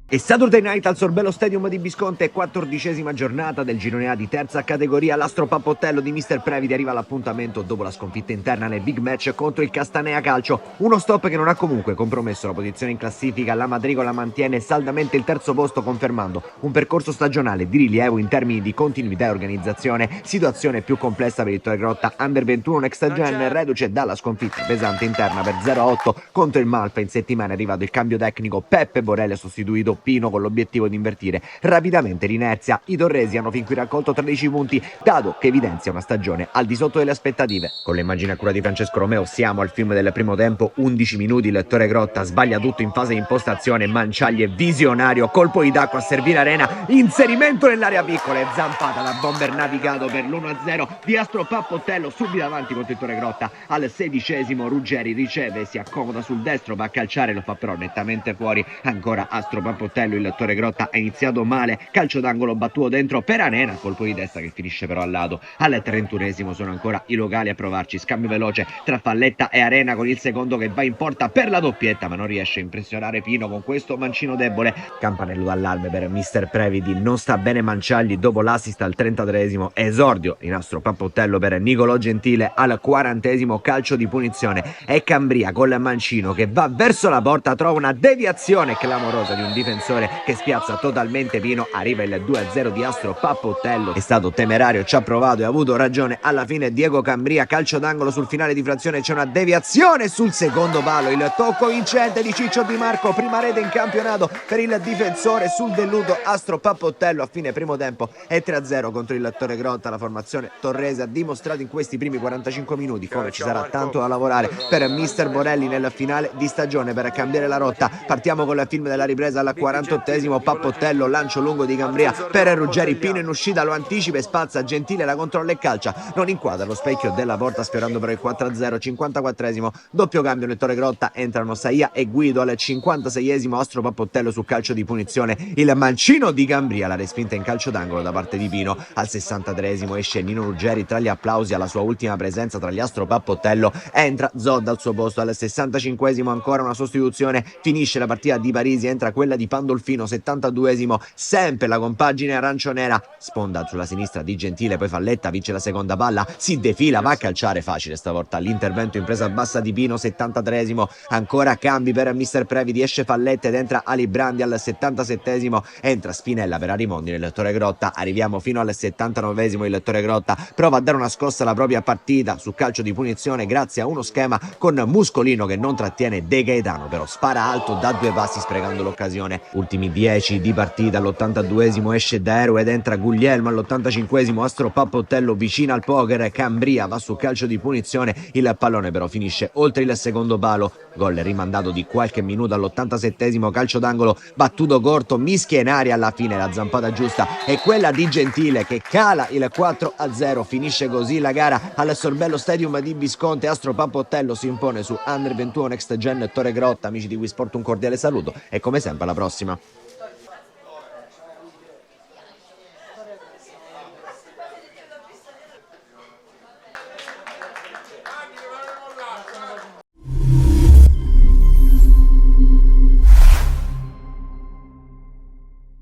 E Saturday Night al Sorbello Stadium di Visconti, 14ª giornata del girone A di terza categoria. L'Astro Pappottello di Mister Previdi arriva all'appuntamento dopo la sconfitta interna nel big match contro il Castanea Calcio. Uno stop che non ha comunque compromesso la posizione in classifica. La Madrigola mantiene saldamente il terzo posto, confermando un percorso stagionale di rilievo in termini di continuità e organizzazione. Situazione più complessa per il Torregrotta Under 21 Next Gen, reduce dalla sconfitta pesante interna per 0-8 contro il Malfa. In settimana è arrivato il cambio tecnico, Peppe Borelli ha sostituito Pino con l'obiettivo di invertire rapidamente l'inerzia. I torresi hanno fin qui raccolto 13 punti, dato che evidenzia una stagione al di sotto delle aspettative. Con le immagini a cura di Francesco Romeo siamo al film del primo tempo, 11 minuti, il Torregrotta sbaglia tutto in fase di impostazione, Manciagli è visionario, colpo di tacco a servire Arena, inserimento nell'area piccola e zampata da bomber navigato per l'1-0 di Astro Pappottello, subito avanti contro il Torregrotta. Al 16esimo Ruggeri riceve, si accomoda sul destro, va a calciare, lo fa però nettamente fuori. Ancora Astro Pappottello, il Torregrotta ha iniziato male, calcio d'angolo battuto dentro per Arena, colpo di testa che finisce però al lato. Al 31esimo sono ancora i locali a provarci, scambio veloce tra Falletta e Arena con il secondo che va in porta per la doppietta, ma non riesce a impressionare Pino con questo mancino debole. Campanello d'allarme per Mister Previdi, non sta bene Manciagli dopo l'assist al 33esimo, esordio in Astro Pappottello per Nicolò Gentile al 40esimo, calcio di punizione e Cambria col mancino che va verso la porta, trova una deviazione clamorosa di un difensore che spiazza totalmente Pino. Arriva il 2-0 di Astro Pappottello, è stato temerario, ci ha provato e ha avuto ragione alla fine Diego Cambria. Calcio d'angolo sul finale di frazione, c'è una deviazione sul secondo palo, il tocco vincente di Ciccio Di Marco, prima rete in campionato per il difensore sul deludo Astro Pappottello. A fine primo tempo è 3-0 contro il Torregrotta. La formazione torrese ha dimostrato in questi primi 45 minuti come ci sarà tanto da lavorare per Mister Borelli nel finale di stagione per cambiare la rotta. Partiamo con il film della ripresa al 48esimo, Pappottello, lancio lungo di Cambria per Ruggeri, Pino in uscita, lo anticipa e spazza, Gentile la controlla e calcia, non inquadra lo specchio della porta sfiorando però il 4-0. 54esimo, doppio cambio nel Torregrotta, entrano Saia e Guido. Al 56esimo Astro Pappottello su calcio di punizione, il mancino di Cambria, la respinta in calcio d'angolo da parte di Pino. Al 63esimo esce Nino Ruggeri tra gli applausi alla sua ultima presenza tra gli Astro Pappottello, entra Zod al suo posto. Al 65esimo ancora una sostituzione, finisce la partita di Parisi, entra quella di Pandolfino. 72esimo, sempre la compagine arancionera, sponda sulla sinistra di Gentile, poi Falletta vince la seconda palla, si defila, va a calciare facile stavolta l'intervento in presa bassa di Pino. 73esimo, ancora cambi per Mister Previdi, esce Falletta ed entra Ali Brandi. Al 77esimo entra Spinella per Arimondi nel Torregrotta. Arriviamo fino al 79esimo, il Torregrotta prova a dare una scossa alla propria partita su calcio di punizione grazie a uno schema con Muscolino che non trattiene De Gaetano, però spara alto da 2 passi sprecando l'occasione. Ultimi 10 di partita, all'82esimo esce Daero ed entra Guglielmo. All'85esimo Astro Pappottello vicino al poker, Cambria va su calcio di punizione, il pallone però finisce oltre il secondo palo, gol rimandato di qualche minuto. All'87esimo calcio d'angolo battuto corto, mischia in aria, alla fine la zampata giusta è quella di Gentile che cala il 4-0. Finisce così la gara al Sorbello Stadium di Visconti. Astro Pappottello si impone su Under 21 Next Gen Torregrotta. Amici di Wisport, un cordiale saluto e come sempre alla prossima.